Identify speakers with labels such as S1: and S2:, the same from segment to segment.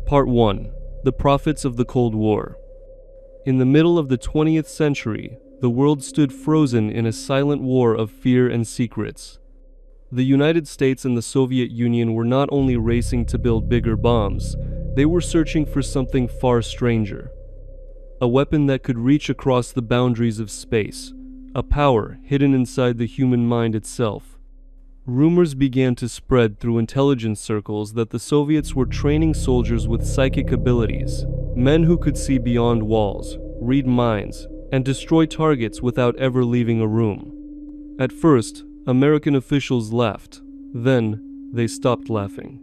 S1: Part 1. The Prophets of the Cold War. In the middle of the 20th century, the world stood frozen in a silent war of fear and secrets. The United States and the Soviet Union were not only racing to build bigger bombs, they were searching for something far stranger. A weapon that could reach across the boundaries of space, a power hidden inside the human mind itself. Rumors began to spread through intelligence circles that the Soviets were training soldiers with psychic abilities, men who could see beyond walls, read minds, and destroy targets without ever leaving a room. At first, American officials laughed. Then, they stopped laughing.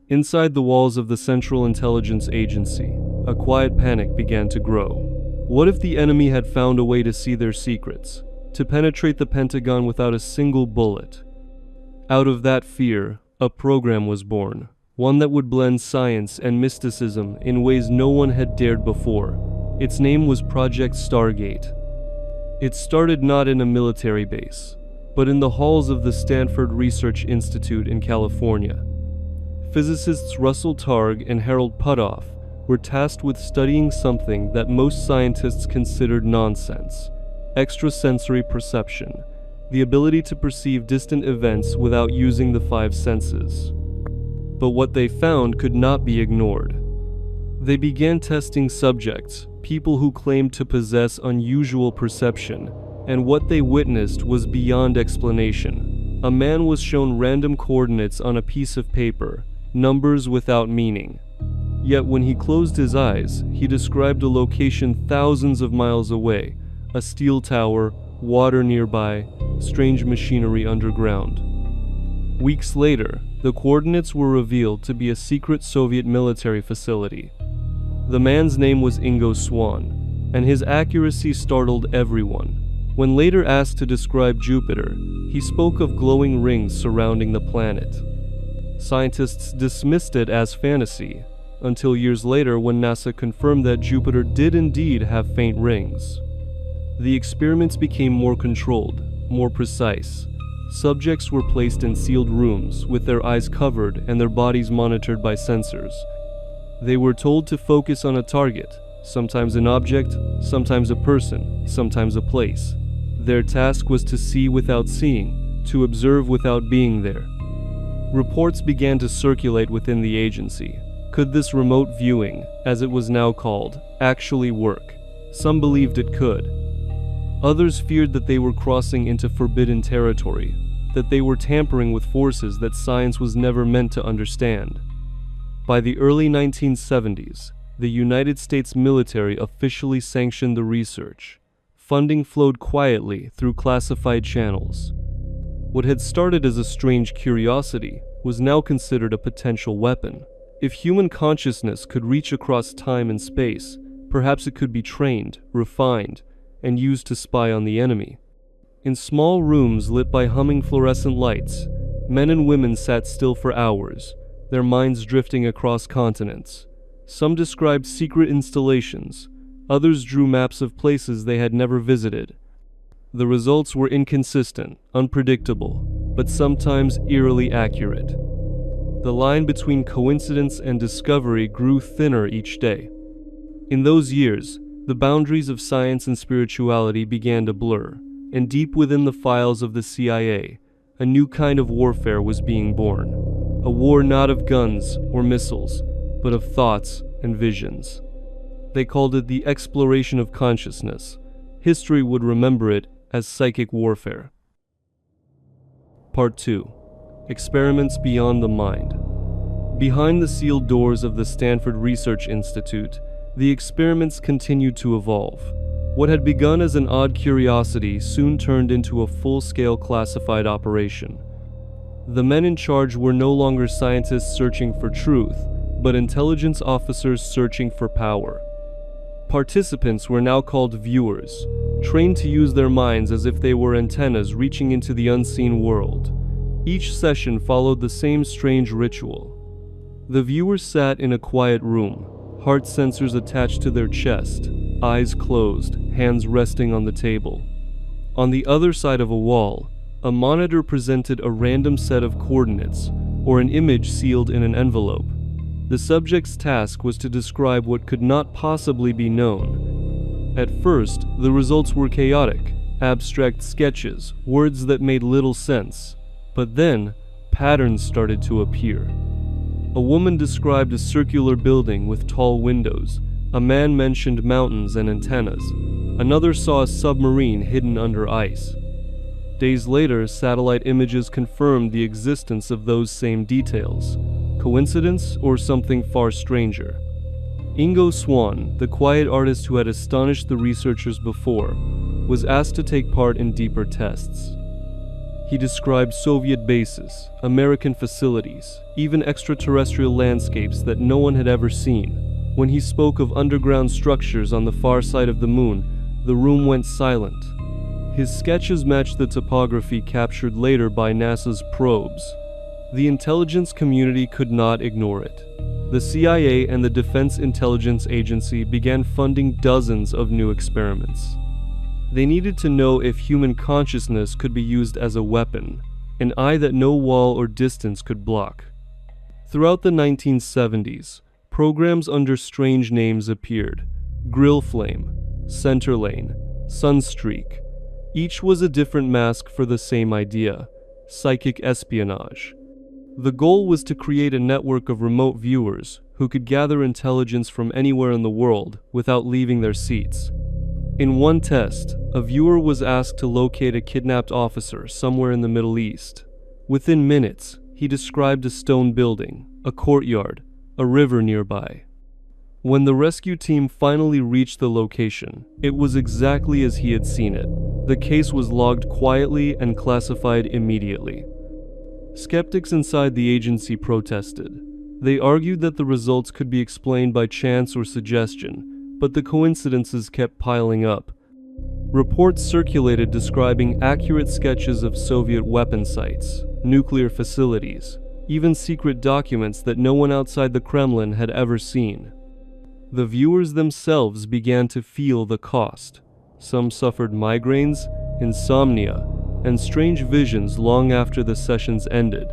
S1: Inside the walls of the Central Intelligence Agency, a quiet panic began to grow. What if the enemy had found a way to see their secrets, to penetrate the Pentagon without a single bullet? Out of that fear, a program was born, one that would blend science and mysticism in ways no one had dared before. Its name was Project Stargate. It started not in a military base, but in the halls of the Stanford Research Institute in California. Physicists Russell Targ and Harold Puthoff were tasked with studying something that most scientists considered nonsense: extrasensory perception. The ability to perceive distant events without using the five senses. But what they found could not be ignored. They began testing subjects, people who claimed to possess unusual perception, and what they witnessed was beyond explanation. A man was shown random coordinates on a piece of paper, numbers without meaning. Yet when he closed his eyes, he described a location thousands of miles away, a steel tower, water nearby, strange machinery underground. Weeks later, the coordinates were revealed to be a secret Soviet military facility. The man's name was Ingo Swann, and his accuracy startled everyone. When later asked to describe Jupiter, he spoke of glowing rings surrounding the planet. Scientists dismissed it as fantasy, until years later when NASA confirmed that Jupiter did indeed have faint rings. The experiments became more controlled, more precise. Subjects were placed in sealed rooms with their eyes covered and their bodies monitored by sensors. They were told to focus on a target, sometimes an object, sometimes a person, sometimes a place. Their task was to see without seeing, to observe without being there. Reports began to circulate within the agency. Could this remote viewing, as it was now called, actually work? Some believed it could. Others feared that they were crossing into forbidden territory, that they were tampering with forces that science was never meant to understand. By the early 1970s, the United States military officially sanctioned the research. Funding flowed quietly through classified channels. What had started as a strange curiosity was now considered a potential weapon. If human consciousness could reach across time and space, perhaps it could be trained, refined, and used to spy on the enemy. In small rooms lit by humming fluorescent lights, men and women sat still for hours, their minds drifting across continents. Some described secret installations, others drew maps of places they had never visited. The results were inconsistent, unpredictable, but sometimes eerily accurate. The line between coincidence and discovery grew thinner each day. In those years, the boundaries of science and spirituality began to blur, and deep within the files of the CIA, a new kind of warfare was being born. A war not of guns or missiles, but of thoughts and visions. They called it the exploration of consciousness. History would remember it as psychic warfare. Part 2. Experiments beyond the mind. Behind the sealed doors of the Stanford Research Institute, the experiments continued to evolve. What had begun as an odd curiosity soon turned into a full-scale classified operation. The men in charge were no longer scientists searching for truth, but intelligence officers searching for power. Participants were now called viewers, trained to use their minds as if they were antennas reaching into the unseen world. Each session followed the same strange ritual. The viewers sat in a quiet room, heart sensors attached to their chest, eyes closed, hands resting on the table. On the other side of a wall, a monitor presented a random set of coordinates, or an image sealed in an envelope. The subject's task was to describe what could not possibly be known. At first, the results were chaotic, abstract sketches, words that made little sense. But then, patterns started to appear. A woman described a circular building with tall windows. A man mentioned mountains and antennas. Another saw a submarine hidden under ice. Days later, satellite images confirmed the existence of those same details. Coincidence or something far stranger? Ingo Swann, the quiet artist who had astonished the researchers before, was asked to take part in deeper tests. He described Soviet bases, American facilities, even extraterrestrial landscapes that no one had ever seen. When he spoke of underground structures on the far side of the moon, the room went silent. His sketches matched the topography captured later by NASA's probes. The intelligence community could not ignore it. The CIA and the Defense Intelligence Agency began funding dozens of new experiments. They needed to know if human consciousness could be used as a weapon, an eye that no wall or distance could block. Throughout the 1970s, programs under strange names appeared: Grill Flame, Center Lane, Sunstreak. Each was a different mask for the same idea: psychic espionage. The goal was to create a network of remote viewers who could gather intelligence from anywhere in the world without leaving their seats. In one test, a viewer was asked to locate a kidnapped officer somewhere in the Middle East. Within minutes, he described a stone building, a courtyard, a river nearby. When the rescue team finally reached the location, it was exactly as he had seen it. The case was logged quietly and classified immediately. Skeptics inside the agency protested. They argued that the results could be explained by chance or suggestion, but the coincidences kept piling up. Reports circulated describing accurate sketches of Soviet weapon sites, nuclear facilities, even secret documents that no one outside the Kremlin had ever seen. The viewers themselves began to feel the cost. Some suffered migraines, insomnia, and strange visions long after the sessions ended.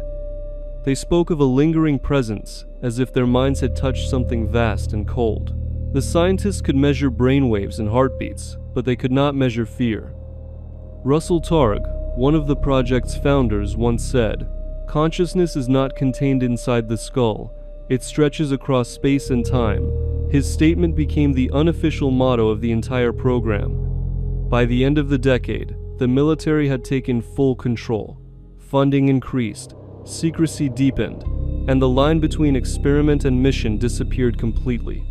S1: They spoke of a lingering presence, as if their minds had touched something vast and cold. The scientists could measure brainwaves and heartbeats, but they could not measure fear. Russell Targ, one of the project's founders, once said, "Consciousness is not contained inside the skull, it stretches across space and time." His statement became the unofficial motto of the entire program. By the end of the decade, the military had taken full control. Funding increased, secrecy deepened, and the line between experiment and mission disappeared completely.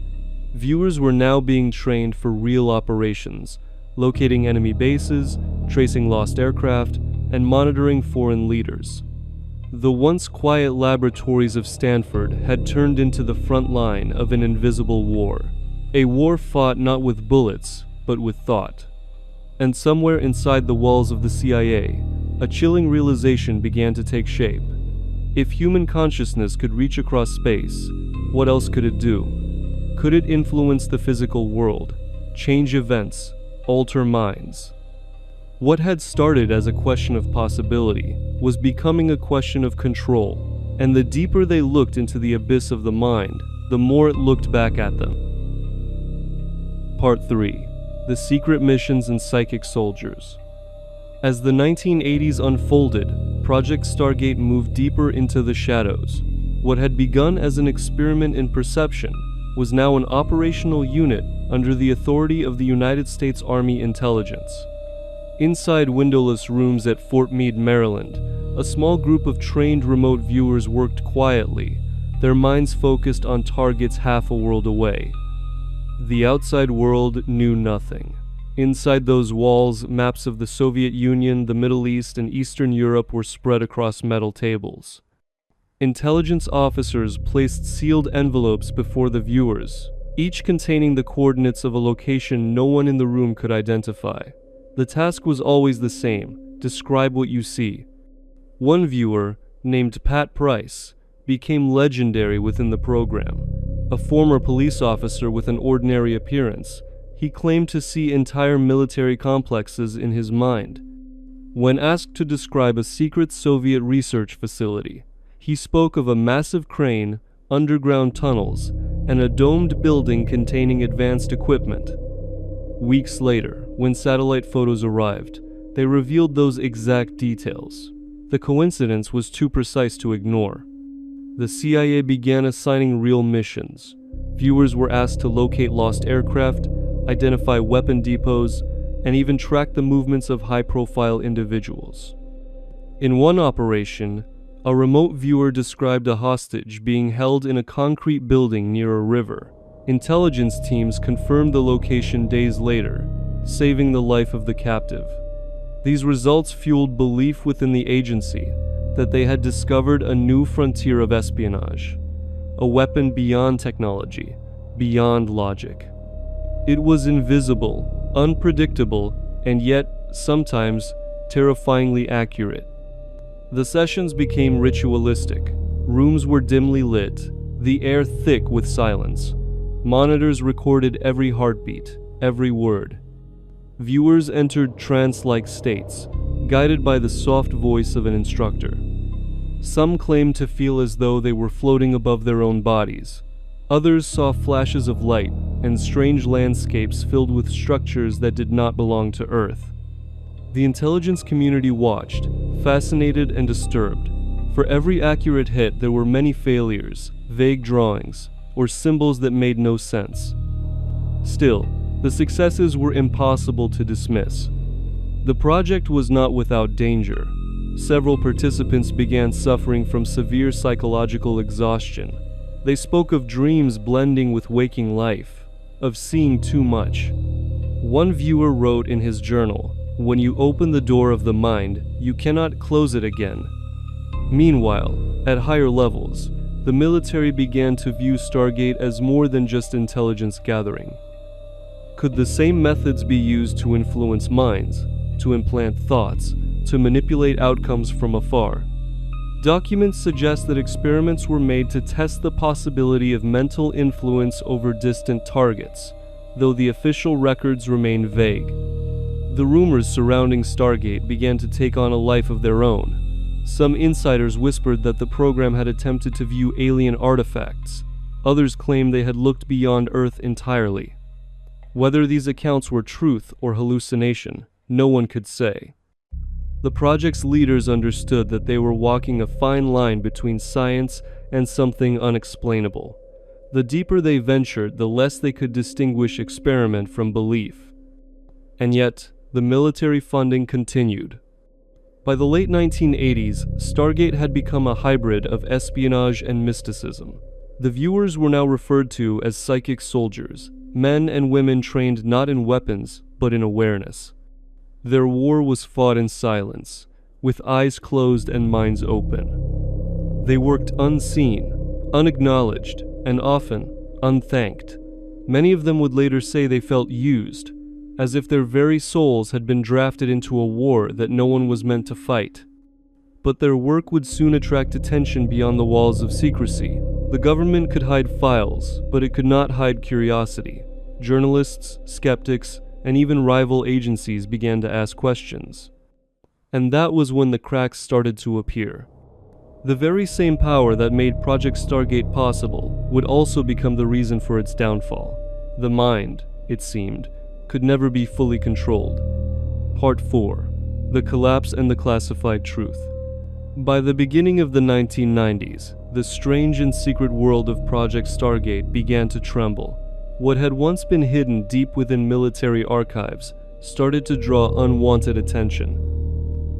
S1: Viewers were now being trained for real operations, locating enemy bases, tracing lost aircraft, and monitoring foreign leaders. The once quiet laboratories of Stanford had turned into the front line of an invisible war. A war fought not with bullets, but with thought. And somewhere inside the walls of the CIA, a chilling realization began to take shape. If human consciousness could reach across space, what else could it do? Could it influence the physical world, change events, alter minds? What had started as a question of possibility was becoming a question of control, and the deeper they looked into the abyss of the mind, the more it looked back at them. Part 3. The Secret Missions and Psychic Soldiers. As the 1980s unfolded, Project Stargate moved deeper into the shadows. What had begun as an experiment in perception was now an operational unit under the authority of the United States Army Intelligence. Inside windowless rooms at Fort Meade, Maryland, a small group of trained remote viewers worked quietly, their minds focused on targets half a world away. The outside world knew nothing. Inside those walls, maps of the Soviet Union, the Middle East, and Eastern Europe were spread across metal tables. Intelligence officers placed sealed envelopes before the viewers, each containing the coordinates of a location no one in the room could identify. The task was always the same: describe what you see. One viewer, named Pat Price, became legendary within the program. A former police officer with an ordinary appearance, he claimed to see entire military complexes in his mind. When asked to describe a secret Soviet research facility, he spoke of a massive crane, underground tunnels, and a domed building containing advanced equipment. Weeks later, when satellite photos arrived, they revealed those exact details. The coincidence was too precise to ignore. The CIA began assigning real missions. Viewers were asked to locate lost aircraft, identify weapon depots, and even track the movements of high-profile individuals. In one operation, a remote viewer described a hostage being held in a concrete building near a river. Intelligence teams confirmed the location days later, saving the life of the captive. These results fueled belief within the agency that they had discovered a new frontier of espionage, a weapon beyond technology, beyond logic. It was invisible, unpredictable, and yet, sometimes, terrifyingly accurate. The sessions became ritualistic. Rooms were dimly lit, the air thick with silence. Monitors recorded every heartbeat, every word. Viewers entered trance-like states, guided by the soft voice of an instructor. Some claimed to feel as though they were floating above their own bodies. Others saw flashes of light and strange landscapes filled with structures that did not belong to Earth. The intelligence community watched, fascinated and disturbed. For every accurate hit, there were many failures, vague drawings, or symbols that made no sense. Still, the successes were impossible to dismiss. The project was not without danger. Several participants began suffering from severe psychological exhaustion. They spoke of dreams blending with waking life, of seeing too much. One viewer wrote in his journal, "When you open the door of the mind, you cannot close it again." Meanwhile, at higher levels, the military began to view Stargate as more than just intelligence gathering. Could the same methods be used to influence minds, to implant thoughts, to manipulate outcomes from afar? Documents suggest that experiments were made to test the possibility of mental influence over distant targets, though the official records remain vague. The rumors surrounding Stargate began to take on a life of their own. Some insiders whispered that the program had attempted to view alien artifacts. Others claimed they had looked beyond Earth entirely. Whether these accounts were truth or hallucination, no one could say. The project's leaders understood that they were walking a fine line between science and something unexplainable. The deeper they ventured, the less they could distinguish experiment from belief. And yet, the military funding continued. By the late 1980s, Stargate had become a hybrid of espionage and mysticism. The viewers were now referred to as psychic soldiers, men and women trained not in weapons, but in awareness. Their war was fought in silence, with eyes closed and minds open. They worked unseen, unacknowledged, and often unthanked. Many of them would later say they felt used, as if their very souls had been drafted into a war that no one was meant to fight. But their work would soon attract attention beyond the walls of secrecy. The government could hide files, but it could not hide curiosity. Journalists, skeptics, and even rival agencies began to ask questions. And that was when the cracks started to appear. The very same power that made Project Stargate possible would also become the reason for its downfall. The mind, it seemed, could never be fully controlled. Part 4. The Collapse and the Classified Truth. By the beginning of the 1990s, the strange and secret world of Project Stargate began to tremble. What had once been hidden deep within military archives started to draw unwanted attention.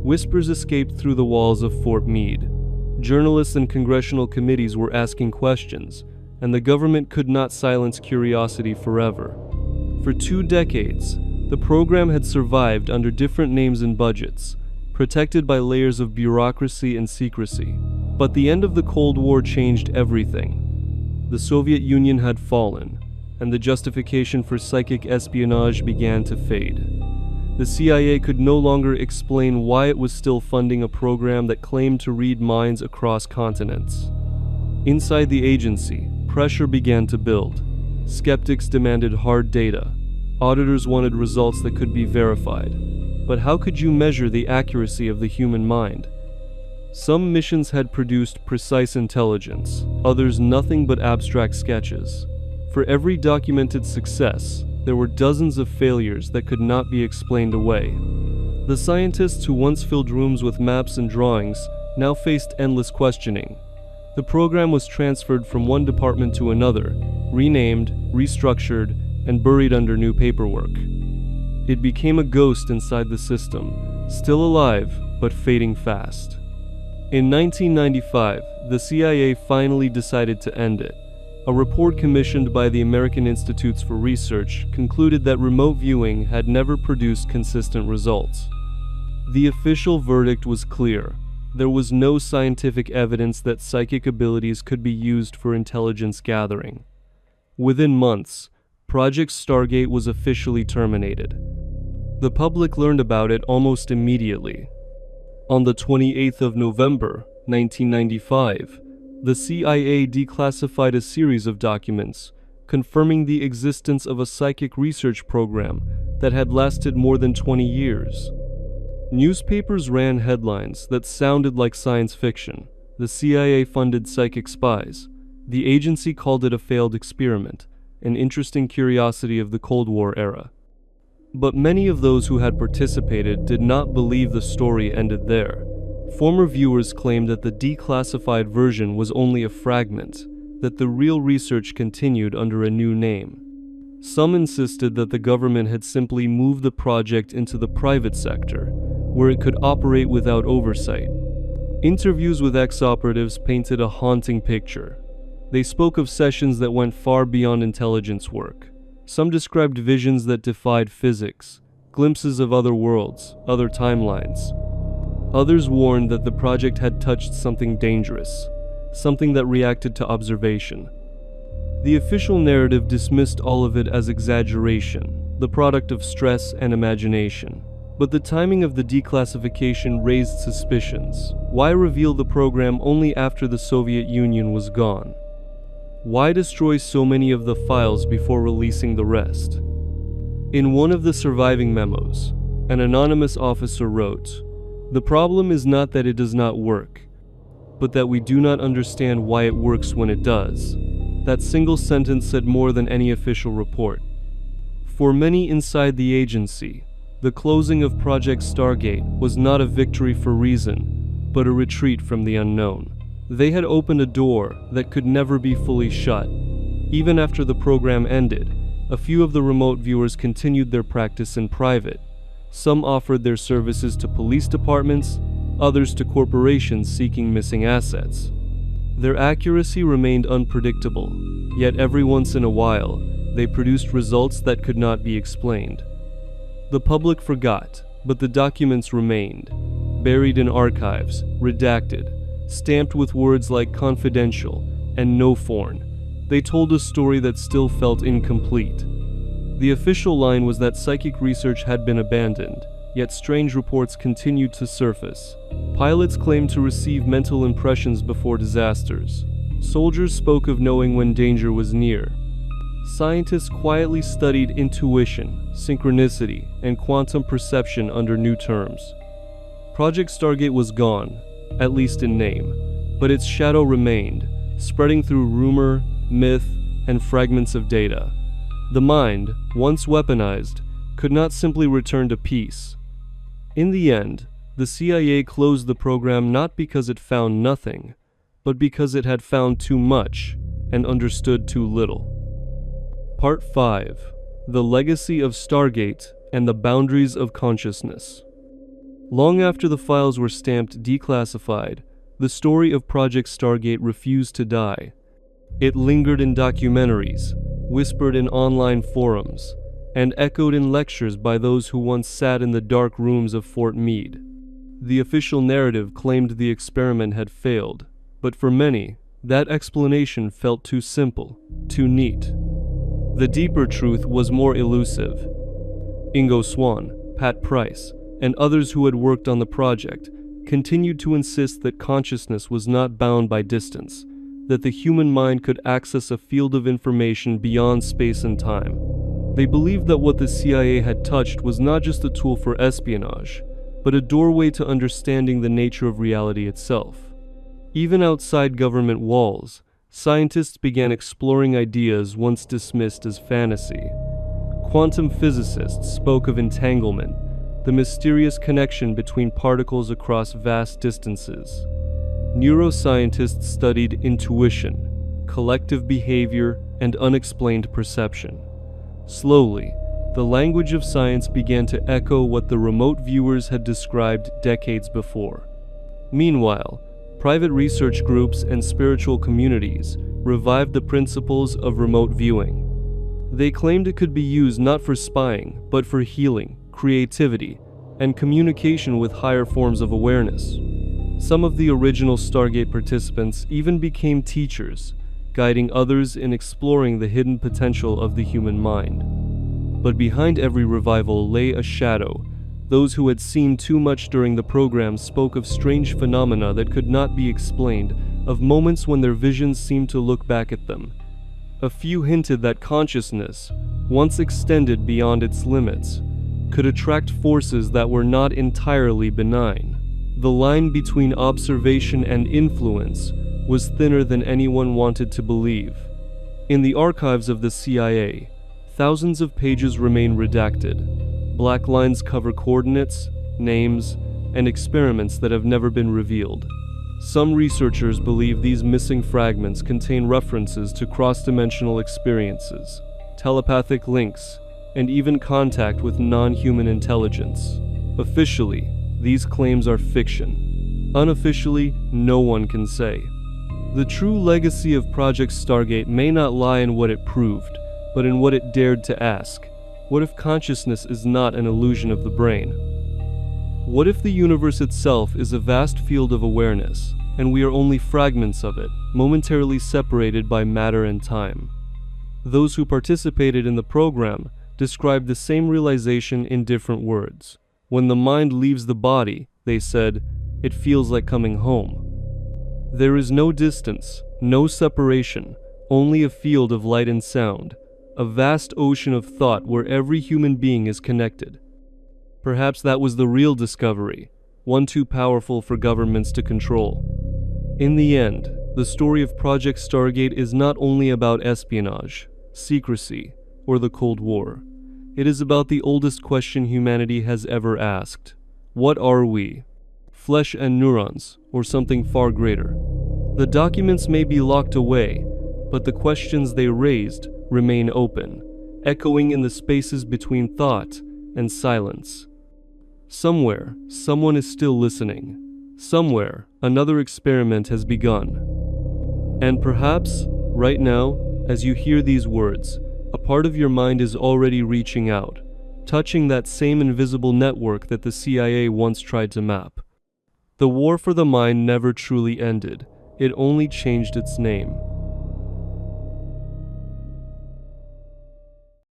S1: Whispers escaped through the walls of Fort Meade. Journalists and congressional committees were asking questions, and the government could not silence curiosity forever. For 2 decades, the program had survived under different names and budgets, protected by layers of bureaucracy and secrecy. But the end of the Cold War changed everything. The Soviet Union had fallen, and the justification for psychic espionage began to fade. The CIA could no longer explain why it was still funding a program that claimed to read minds across continents. Inside the agency, pressure began to build. Skeptics demanded hard data. Auditors wanted results that could be verified. But how could you measure the accuracy of the human mind? Some missions had produced precise intelligence, others nothing but abstract sketches. For every documented success, there were dozens of failures that could not be explained away. The scientists who once filled rooms with maps and drawings now faced endless questioning. The program was transferred from one department to another, renamed, restructured, and buried under new paperwork. It became a ghost inside the system, still alive, but fading fast. In 1995, the CIA finally decided to end it. A report commissioned by the American Institutes for Research concluded that remote viewing had never produced consistent results. The official verdict was clear. There was no scientific evidence that psychic abilities could be used for intelligence gathering. Within months, Project Stargate was officially terminated. The public learned about it almost immediately. On the 28th of November, 1995, the CIA declassified a series of documents confirming the existence of a psychic research program that had lasted more than 20 years. Newspapers ran headlines that sounded like science fiction. The CIA funded psychic spies. The agency called it a failed experiment, an interesting curiosity of the Cold War era. But many of those who had participated did not believe the story ended there. Former viewers claimed that the declassified version was only a fragment, that the real research continued under a new name. Some insisted that the government had simply moved the project into the private sector, where it could operate without oversight. Interviews with ex-operatives painted a haunting picture. They spoke of sessions that went far beyond intelligence work. Some described visions that defied physics, glimpses of other worlds, other timelines. Others warned that the project had touched something dangerous, something that reacted to observation. The official narrative dismissed all of it as exaggeration, the product of stress and imagination. But the timing of the declassification raised suspicions. Why reveal the program only after the Soviet Union was gone? Why destroy so many of the files before releasing the rest? In one of the surviving memos, an anonymous officer wrote, "The problem is not that it does not work, but that we do not understand why it works when it does." That single sentence said more than any official report. For many inside the agency, the closing of Project Stargate was not a victory for reason, but a retreat from the unknown. They had opened a door that could never be fully shut. Even after the program ended, a few of the remote viewers continued their practice in private. Some offered their services to police departments, others to corporations seeking missing assets. Their accuracy remained unpredictable, yet every once in a while, they produced results that could not be explained. The public forgot, but the documents remained, buried in archives, redacted, stamped with words like confidential and no foreign. They told a story that still felt incomplete. The official line was that psychic research had been abandoned, yet strange reports continued to surface. Pilots claimed to receive mental impressions before disasters. Soldiers spoke of knowing when danger was near. Scientists quietly studied intuition, synchronicity, and quantum perception under new terms. Project Stargate was gone, at least in name, but its shadow remained, spreading through rumor, myth, and fragments of data. The mind, once weaponized, could not simply return to peace. In the end, the CIA closed the program not because it found nothing, but because it had found too much and understood too little. Part 5. The Legacy of Stargate and the Boundaries of Consciousness. Long after the files were stamped declassified, the story of Project Stargate refused to die. It lingered in documentaries, whispered in online forums, and echoed in lectures by those who once sat in the dark rooms of Fort Meade. The official narrative claimed the experiment had failed, but for many, that explanation felt too simple, too neat. The deeper truth was more elusive. Ingo Swann, Pat Price, and others who had worked on the project continued to insist that consciousness was not bound by distance, that the human mind could access a field of information beyond space and time. They believed that what the CIA had touched was not just a tool for espionage, but a doorway to understanding the nature of reality itself. Even outside government walls, scientists began exploring ideas once dismissed as fantasy. Quantum physicists spoke of entanglement, the mysterious connection between particles across vast distances. Neuroscientists studied intuition, collective behavior, and unexplained perception. Slowly, the language of science began to echo what the remote viewers had described decades before. Meanwhile, private research groups and spiritual communities revived the principles of remote viewing. They claimed it could be used not for spying, but for healing, creativity, and communication with higher forms of awareness. Some of the original Stargate participants even became teachers, guiding others in exploring the hidden potential of the human mind. But behind every revival lay a shadow. Those who had seen too much during the program spoke of strange phenomena that could not be explained, of moments when their visions seemed to look back at them. A few hinted that consciousness, once extended beyond its limits, could attract forces that were not entirely benign. The line between observation and influence was thinner than anyone wanted to believe. In the archives of the CIA, thousands of pages remain redacted. Black lines cover coordinates, names, and experiments that have never been revealed. Some researchers believe these missing fragments contain references to cross-dimensional experiences, telepathic links, and even contact with non-human intelligence. Officially, these claims are fiction. Unofficially, no one can say. The true legacy of Project Stargate may not lie in what it proved, but in what it dared to ask. What if consciousness is not an illusion of the brain? What if the universe itself is a vast field of awareness, and we are only fragments of it, momentarily separated by matter and time? Those who participated in the program described the same realization in different words. When the mind leaves the body, they said, it feels like coming home. There is no distance, no separation, only a field of light and sound. A vast ocean of thought where every human being is connected. Perhaps that was the real discovery, one too powerful for governments to control. In the end, the story of Project Stargate is not only about espionage, secrecy, or the Cold War. It is about the oldest question humanity has ever asked. What are we? Flesh and neurons, or something far greater? The documents may be locked away, but the questions they raised remain open, echoing in the spaces between thought and silence. Somewhere, someone is still listening. Somewhere, another experiment has begun. And perhaps, right now, as you hear these words, a part of your mind is already reaching out, touching that same invisible network that the CIA once tried to map. The war for the mind never truly ended. It only changed its name.